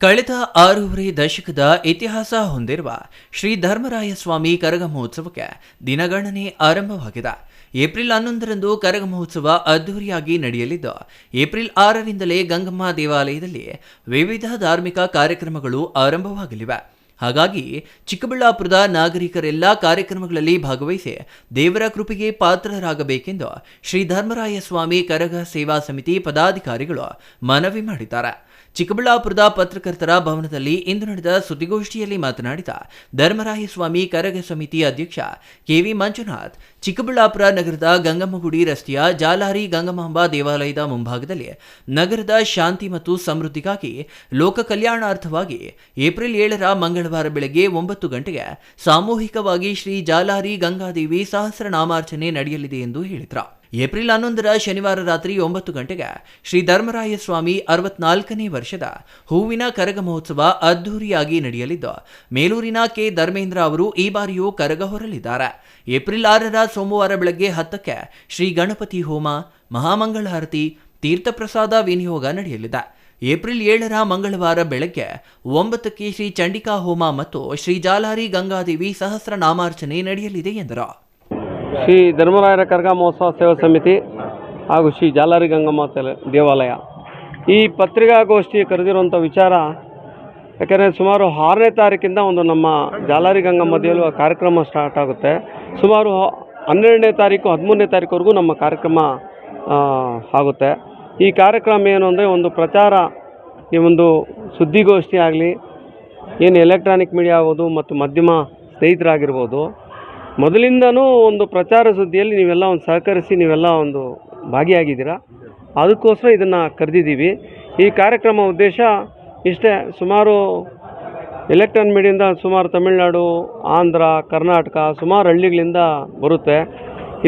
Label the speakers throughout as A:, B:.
A: ಕಳೆದ 6.5 ದಶಕದ ಇತಿಹಾಸ ಹೊಂದಿರುವ ಶ್ರೀ ಧರ್ಮರಾಯ ಸ್ವಾಮಿ ಕರಗ ಮಹೋತ್ಸವಕ್ಕೆ ದಿನಗಣನೆ ಆರಂಭವಾಗಿದೆ. ಏಪ್ರಿಲ್ 11ರಂದು ಕರಗ ಮಹೋತ್ಸವ ಅದ್ದೂರಿಯಾಗಿ ನಡೆಯಲಿದ್ದು, ಏಪ್ರಿಲ್ 6ರಿಂದಲೇ ಗಂಗಮ್ಮ ದೇವಾಲಯದಲ್ಲಿ ವಿವಿಧ ಧಾರ್ಮಿಕ ಕಾರ್ಯಕ್ರಮಗಳು ಆರಂಭವಾಗಲಿವೆ. ಹಾಗಾಗಿ ಚಿಕ್ಕಬಳ್ಳಾಪುರದ ನಾಗರಿಕರೆಲ್ಲ ಕಾರ್ಯಕ್ರಮಗಳಲ್ಲಿ ಭಾಗವಹಿಸಿ ದೇವರ ಕೃಪೆಗೆ ಪಾತ್ರರಾಗಬೇಕೆಂದು ಶ್ರೀ ಧರ್ಮರಾಯ ಸ್ವಾಮಿ ಕರಗ ಸೇವಾ ಸಮಿತಿ ಪದಾಧಿಕಾರಿಗಳು ಮನವಿ ಮಾಡಿದ್ದಾರೆ. ಚಿಕ್ಕಬಳ್ಳಾಪುರದ ಪತ್ರಕರ್ತರ ಭವನದಲ್ಲಿ ಇಂದು ನಡೆದ ಸುದ್ದಿಗೋಷ್ಠಿಯಲ್ಲಿ ಮಾತನಾಡಿದ ಧರ್ಮರಾಯ ಸ್ವಾಮಿ ಕರಗ ಸಮಿತಿ ಅಧ್ಯಕ್ಷ ಕೆವಿ ಮಂಜುನಾಥ್, ಚಿಕ್ಕಬಳ್ಳಾಪುರ ನಗರದ ಗಂಗಮ್ಮಗುಡಿ ರಸ್ತೆಯ ಜಾಲಾರಿ ಗಂಗಮಾಂಬಾ ದೇವಾಲಯದ ಮುಂಭಾಗದಲ್ಲಿ ನಗರದ ಶಾಂತಿ ಮತ್ತು ಸಮೃದ್ಧಿಗಾಗಿ ಲೋಕ ಕಲ್ಯಾಣಾರ್ಥವಾಗಿ ಏಪ್ರಿಲ್ 7ರ ಮಂಗಳವಾರ ಬೆಳಗ್ಗೆ 9 ಗಂಟೆಗೆ ಸಾಮೂಹಿಕವಾಗಿ ಶ್ರೀ ಜಾಲಾರಿ ಗಂಗಾದೇವಿ ಸಹಸ್ರನಾಮಾರ್ಚನೆ ನಡೆಯಲಿದೆ ಎಂದು ಹೇಳಿದರು. ಏಪ್ರಿಲ್ 11ರ ಶನಿವಾರ ರಾತ್ರಿ 9 ಗಂಟೆಗೆ ಶ್ರೀ ಧರ್ಮರಾಯ ಸ್ವಾಮಿ 64ನೇ ವರ್ಷದ ಹೂವಿನ ಕರಗ ಮಹೋತ್ಸವ ಅದ್ದೂರಿಯಾಗಿ ನಡೆಯಲಿದ್ದು, ಮೇಲೂರಿನ ಕೆ ಧರ್ಮೇಂದ್ರ ಅವರು ಈ ಬಾರಿಯೂ ಕರಗ ಹೊರಲಿದ್ದಾರೆ. ಏಪ್ರಿಲ್ 6ರ ಸೋಮವಾರ ಬೆಳಗ್ಗೆ 10ಕ್ಕೆ ಶ್ರೀ ಗಣಪತಿ ಹೋಮ, ಮಹಾಮಂಗಳಾರತಿ, ತೀರ್ಥಪ್ರಸಾದ ವಿನಿಯೋಗ ನಡೆಯಲಿದೆ. ಏಪ್ರಿಲ್ 7ರ ಮಂಗಳವಾರ ಬೆಳಗ್ಗೆ 9ಕ್ಕೆ ಶ್ರೀ ಚಂಡಿಕಾ ಹೋಮ ಮತ್ತು ಶ್ರೀ ಜಾಲಾರಿ ಗಂಗಾದೇವಿ ಸಹಸ್ರನಾಮಾರ್ಚನೆ ನಡೆಯಲಿದೆ ಎಂದರು.
B: ಶ್ರೀ ಧರ್ಮರಾಯರ ಕರಗ ಮಹೋತ್ಸವ ಸೇವಾ ಸಮಿತಿ ಹಾಗೂ ಶ್ರೀ ಜಾಲಾರಿ ಗಂಗಮ್ಮ ದೇವಾಲಯ ಈ ಪತ್ರಿಕಾಗೋಷ್ಠಿ ಕರೆದಿರುವಂಥ ವಿಚಾರ, ಯಾಕೆಂದರೆ ಸುಮಾರು 6ನೇ ತಾರೀಕಿಂದ ಒಂದು ನಮ್ಮ ಜಾಲಾರಿ ಗಂಗಮ್ಮ ದೇವಾಲಯ ಕಾರ್ಯಕ್ರಮ ಸ್ಟಾರ್ಟ್ ಆಗುತ್ತೆ. ಸುಮಾರು 12ನೇ ತಾರೀಕು 13ನೇ ತಾರೀಕುವರೆಗೂ ನಮ್ಮ ಕಾರ್ಯಕ್ರಮ ಆಗುತ್ತೆ. ಈ ಕಾರ್ಯಕ್ರಮ ಏನು ಅಂದರೆ ಒಂದು ಪ್ರಚಾರ, ಈ ಒಂದು ಸುದ್ದಿಗೋಷ್ಠಿ ಆಗಲಿ, ಏನು ಎಲೆಕ್ಟ್ರಾನಿಕ್ ಮೀಡಿಯಾ ಆಗ್ಬೋದು ಮತ್ತು ಮಾಧ್ಯಮ ಸ್ನೇಹಿತರಾಗಿರ್ಬೋದು, ಮೊದಲಿಂದನೂ ಒಂದು ಪ್ರಚಾರ ಸುದ್ದಿಯಲ್ಲಿ ನೀವೆಲ್ಲ ಒಂದು ಸಹಕರಿಸಿ ನೀವೆಲ್ಲ ಒಂದು ಭಾಗಿಯಾಗಿದ್ದೀರಾ. ಅದಕ್ಕೋಸ್ಕರ ಇದನ್ನು ಕರೆದಿದ್ದೀವಿ. ಈ ಕಾರ್ಯಕ್ರಮ ಉದ್ದೇಶ ಇಷ್ಟೇ. ಸುಮಾರು ಎಲೆಕ್ಟ್ರಾನಿಕ್ ಮೀಡಿಯಿಂದ ಸುಮಾರು ತಮಿಳುನಾಡು, ಆಂಧ್ರ, ಕರ್ನಾಟಕ ಸುಮಾರು ಹಳ್ಳಿಗಳಿಂದ ಬರುತ್ತೆ.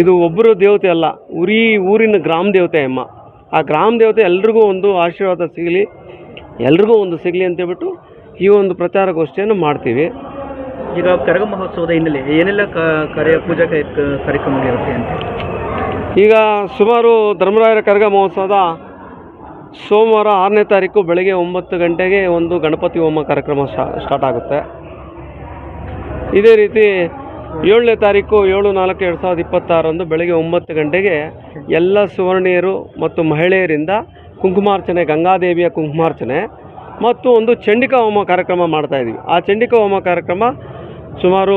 B: ಇದು ಒಬ್ಬರು ದೇವತೆ ಅಲ್ಲ, ಊರಿನ ಗ್ರಾಮ ದೇವತೆ ಅಮ್ಮ. ಆ ಗ್ರಾಮ ದೇವತೆ ಎಲ್ರಿಗೂ ಒಂದು ಆಶೀರ್ವಾದ ಸಿಗಲಿ, ಎಲ್ರಿಗೂ ಒಂದು ಸಿಗಲಿ ಅಂತೇಳ್ಬಿಟ್ಟು ಈ ಒಂದು ಪ್ರಚಾರಗೋಷ್ಠಿಯನ್ನು ಮಾಡ್ತೀವಿ.
C: ಈಗ ಕರಗ ಮಹೋತ್ಸವದ ಹಿನ್ನೆಲೆ ಏನೆಲ್ಲ ಪೂಜಾ ಕಾರ್ಯಕ್ರಮಗಳಿರುತ್ತೆ ಅಂತ?
B: ಈಗ ಸುಮಾರು ಧರ್ಮರಾಯರ ಕರಗ ಮಹೋತ್ಸವದ ಸೋಮವಾರ 6ನೇ ತಾರೀಕು ಬೆಳಗ್ಗೆ 9 ಗಂಟೆಗೆ ಒಂದು ಗಣಪತಿ ಹೋಮ ಕಾರ್ಯಕ್ರಮ ಸ್ಟಾರ್ಟ್ ಆಗುತ್ತೆ. ಇದೇ ರೀತಿ 7ನೇ ತಾರೀಕು 7/4/2026 ಬೆಳಗ್ಗೆ 9 ಗಂಟೆಗೆ ಎಲ್ಲ ಸುವರ್ಣೀಯರು ಮತ್ತು ಮಹಿಳೆಯರಿಂದ ಕುಂಕುಮಾರ್ಚನೆ, ಗಂಗಾದೇವಿಯ ಕುಂಕುಮಾರ್ಚನೆ ಮತ್ತು ಒಂದು ಚಂಡಿಕಾ ಹೋಮ ಕಾರ್ಯಕ್ರಮ ಮಾಡ್ತಾಯಿದ್ವಿ. ಆ ಚಂಡಿಕಾ ಹೋಮ ಕಾರ್ಯಕ್ರಮ ಸುಮಾರು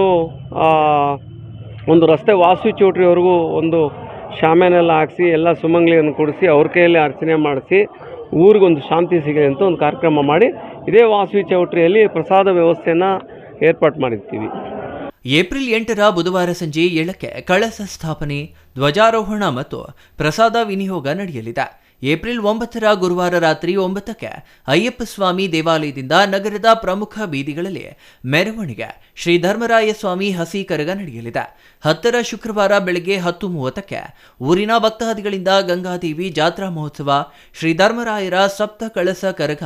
B: ಒಂದು ರಸ್ತೆ ವಾಸವಿ ಚೌಟ್ರಿವರೆಗೂ ಒಂದು ಶಾಮಿಯಾನೆಲ್ಲ ಹಾಕಿಸಿ ಎಲ್ಲ ಸುಮಂಗ್ಲಿಯನ್ನು ಕೊಡಿಸಿ ಅವ್ರ ಕೈಯಲ್ಲಿ ಅರ್ಚನೆ ಮಾಡಿಸಿ ಊರಿಗೊಂದು ಶಾಂತಿ ಸಿಗಲಿ ಅಂತ ಒಂದು ಕಾರ್ಯಕ್ರಮ ಮಾಡಿ ಇದೇ ವಾಸವಿ ಚೌಟ್ರಿಯಲ್ಲಿ ಪ್ರಸಾದ ವ್ಯವಸ್ಥೆಯನ್ನು ಏರ್ಪಾಡು ಮಾಡಿರ್ತೀವಿ.
A: ಏಪ್ರಿಲ್ 8ರ ಬುಧವಾರ ಸಂಜೆ 7ಕ್ಕೆ ಕಳಸ ಸ್ಥಾಪನೆ, ಧ್ವಜಾರೋಹಣ ಮತ್ತು ಪ್ರಸಾದ ವಿನಿಯೋಗ ನಡೆಯಲಿದೆ. ಏಪ್ರಿಲ್ 9ರ ಗುರುವಾರ ರಾತ್ರಿ 9ಕ್ಕೆ ಅಯ್ಯಪ್ಪ ಸ್ವಾಮಿ ದೇವಾಲಯದಿಂದ ನಗರದ ಪ್ರಮುಖ ಬೀದಿಗಳಲ್ಲಿ ಮೆರವಣಿಗೆ ಶ್ರೀ ಧರ್ಮರಾಯ ಸ್ವಾಮಿ ಹಸಿ ಕರಗ ನಡೆಯಲಿದೆ. 10ರ ಶುಕ್ರವಾರ ಬೆಳಗ್ಗೆ 10:30ಕ್ಕೆ ಊರಿನ ಭಕ್ತಾದಿಗಳಿಂದ ಗಂಗಾದೇವಿ ಜಾತ್ರಾ ಮಹೋತ್ಸವ ಶ್ರೀ ಧರ್ಮರಾಯರ ಸಪ್ತ ಕಳಸ ಕರಗ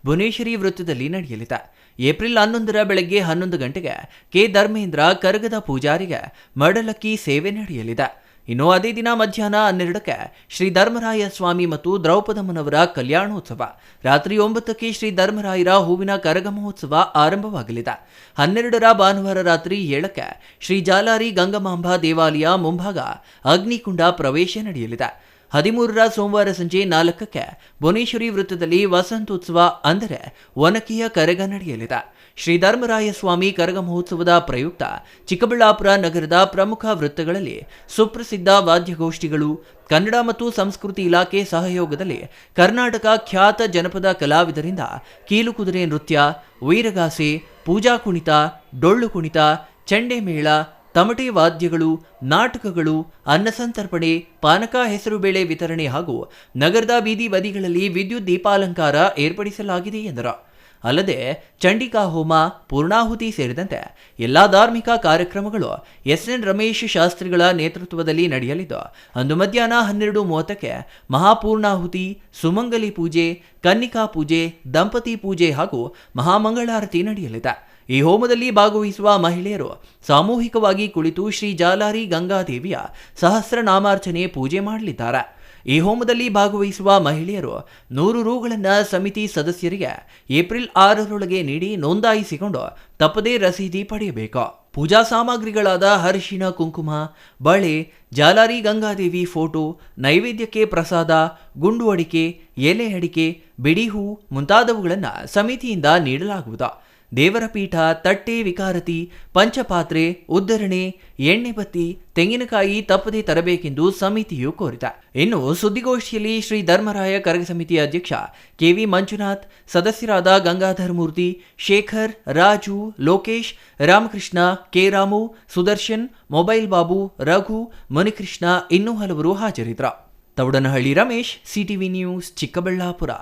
A: ಭುವನೇಶ್ವರಿ ವೃತ್ತದಲ್ಲಿ ನಡೆಯಲಿದೆ. ಏಪ್ರಿಲ್ 11ರ ಬೆಳಗ್ಗೆ 11 ಗಂಟೆಗೆ ಕೆ ಧರ್ಮೇಂದ್ರ ಕರಗದ ಪೂಜಾರಿಗೆ ಮಡಲಕ್ಕಿ ಸೇವೆ ನಡೆಯಲಿದೆ. ಇನ್ನು ಅದೇ ದಿನ ಮಧ್ಯಾಹ್ನ 12ಕ್ಕೆ ಶ್ರೀ ಧರ್ಮರಾಯ ಸ್ವಾಮಿ ಮತ್ತು ದ್ರೌಪದಮ್ಮನವರ ಕಲ್ಯಾಣೋತ್ಸವ, ರಾತ್ರಿ 9ಕ್ಕೆ ಶ್ರೀ ಧರ್ಮರಾಯರ ಹೂವಿನ ಕರಗ ಮಹೋತ್ಸವ ಆರಂಭವಾಗಲಿದೆ. 12ರ ಭಾನುವಾರ ರಾತ್ರಿ 7ಕ್ಕೆ ಶ್ರೀ ಜಾಲಾರಿ ಗಂಗಮಾಂಬಾ ದೇವಾಲಯ ಮುಂಭಾಗ ಅಗ್ನಿಕುಂಡ ಪ್ರವೇಶ ನಡೆಯಲಿದೆ. 13ರ ಸೋಮವಾರ ಸಂಜೆ 4ಕ್ಕೆ ಭುವನೇಶ್ವರಿ ವೃತ್ತದಲ್ಲಿ ವಸಂತೋತ್ಸವ ಅಂದರೆ ಒನಕೆಯ ಕರಗ ನಡೆಯಲಿದೆ. ಶ್ರೀ ಧರ್ಮರಾಯ ಸ್ವಾಮಿ ಕರಗ ಮಹೋತ್ಸವದ ಪ್ರಯುಕ್ತ ಚಿಕ್ಕಬಳ್ಳಾಪುರ ನಗರದ ಪ್ರಮುಖ ವೃತ್ತಗಳಲ್ಲಿ ಸುಪ್ರಸಿದ್ಧ ವಾದ್ಯಗೋಷ್ಠಿಗಳು, ಕನ್ನಡ ಮತ್ತು ಸಂಸ್ಕೃತಿ ಇಲಾಖೆ ಸಹಯೋಗದಲ್ಲಿ ಕರ್ನಾಟಕ ಖ್ಯಾತ ಜನಪದ ಕಲಾವಿದರಿಂದ ಕೀಲುಕುದುರೆ ನೃತ್ಯ, ವೀರಗಾಸೆ, ಪೂಜಾ ಕುಣಿತ, ಡೊಳ್ಳು ಕುಣಿತ, ಚಂಡೆ ಮೇಳ, ತಮಟೆ ವಾದ್ಯಗಳು, ನಾಟಕಗಳು, ಅನ್ನಸಂತರ್ಪಣೆ, ಪಾನಕ ಹೆಸರುಬೇಳೆ ವಿತರಣೆ ಹಾಗೂ ನಗರದ ಬೀದಿ ಬದಿಗಳಲ್ಲಿ ವಿದ್ಯುತ್ ದೀಪಾಲಂಕಾರ ಏರ್ಪಡಿಸಲಾಗಿದೆ ಎಂದರು. ಅಲ್ಲದೆ ಚಂಡಿಕಾ ಹೋಮ, ಪೂರ್ಣಾಹುತಿ ಸೇರಿದಂತೆ ಎಲ್ಲಾ ಧಾರ್ಮಿಕ ಕಾರ್ಯಕ್ರಮಗಳು ಎಸ್ಎನ್ ರಮೇಶ್ ಶಾಸ್ತ್ರಿಗಳ ನೇತೃತ್ವದಲ್ಲಿ ನಡೆಯಲಿದ್ದು, ಅಂದು ಮಧ್ಯಾಹ್ನ 12:30ಕ್ಕೆ ಮಹಾಪೂರ್ಣಾಹುತಿ, ಸುಮಂಗಲಿ ಪೂಜೆ, ಕನ್ನಿಕಾ ಪೂಜೆ, ದಂಪತಿ ಪೂಜೆ ಹಾಗೂ ಮಹಾಮಂಗಳಾರತಿ ನಡೆಯಲಿದೆ. ಈ ಹೋಮದಲ್ಲಿ ಭಾಗವಹಿಸುವ ಮಹಿಳೆಯರು ಸಾಮೂಹಿಕವಾಗಿ ಕುಳಿತು ಶ್ರೀ ಜಾಲಾರಿ ಗಂಗಾದೇವಿಯ ಸಹಸ್ರನಾಮಾರ್ಚನೆ ಪೂಜೆ ಮಾಡಲಿದ್ದಾರೆ. ಈ ಹೋಮದಲ್ಲಿ ಭಾಗವಹಿಸುವ ಮಹಿಳೆಯರು 100 ರೂಗಳನ್ನು ಸಮಿತಿ ಸದಸ್ಯರಿಗೆ ಏಪ್ರಿಲ್ 6ರೊಳಗೆ ನೀಡಿ ನೋಂದಾಯಿಸಿಕೊಂಡು ತಪ್ಪದೇ ರಸೀದಿ ಪಡೆಯಬೇಕು. ಪೂಜಾ ಸಾಮಗ್ರಿಗಳಾದ ಅರಿಶಿಣ ಕುಂಕುಮ, ಬಳೆ, ಜಾಲಾರಿ ಗಂಗಾದೇವಿ ಫೋಟೋ, ನೈವೇದ್ಯಕ್ಕೆ ಪ್ರಸಾದ, ಗುಂಡು ಅಡಿಕೆ, ಎಲೆ ಅಡಿಕೆ, ಬಿಡಿ ಹೂ ಮುಂತಾದವುಗಳನ್ನು ಸಮಿತಿಯಿಂದ ನೀಡಲಾಗುವುದು. ದೇವರ ಪೀಠ, ತಟ್ಟೆ, ವಿಕಾರತಿ, ಪಂಚಪಾತ್ರೆ, ಉದ್ದರಣೆ, ಎಣ್ಣೆ ಬತ್ತಿ, ತೆಂಗಿನಕಾಯಿ ತಪ್ಪದೇ ತರಬೇಕೆಂದು ಸಮಿತಿಯು ಕೋರಿದೆ. ಇನ್ನು ಸುದ್ದಿಗೋಷ್ಠಿಯಲ್ಲಿ ಶ್ರೀ ಧರ್ಮರಾಯ ಕರಗ ಸಮಿತಿ ಅಧ್ಯಕ್ಷ ಕೆವಿ ಮಂಜುನಾಥ್, ಸದಸ್ಯರಾದ ಗಂಗಾಧರ್ ಮೂರ್ತಿ, ಶೇಖರ್, ರಾಜು, ಲೋಕೇಶ್, ರಾಮಕೃಷ್ಣ, ಕೆ ರಾಮು, ಸುದರ್ಶನ್, ಮೊಬೈಲ್ ಬಾಬು, ರಘು, ಮುನಿಕೃಷ್ಣ ಇನ್ನೂ ಹಲವರು ಹಾಜರಿದ್ದರು. Thoudanahalli Ramesh, CTV news, Chikkaballapur.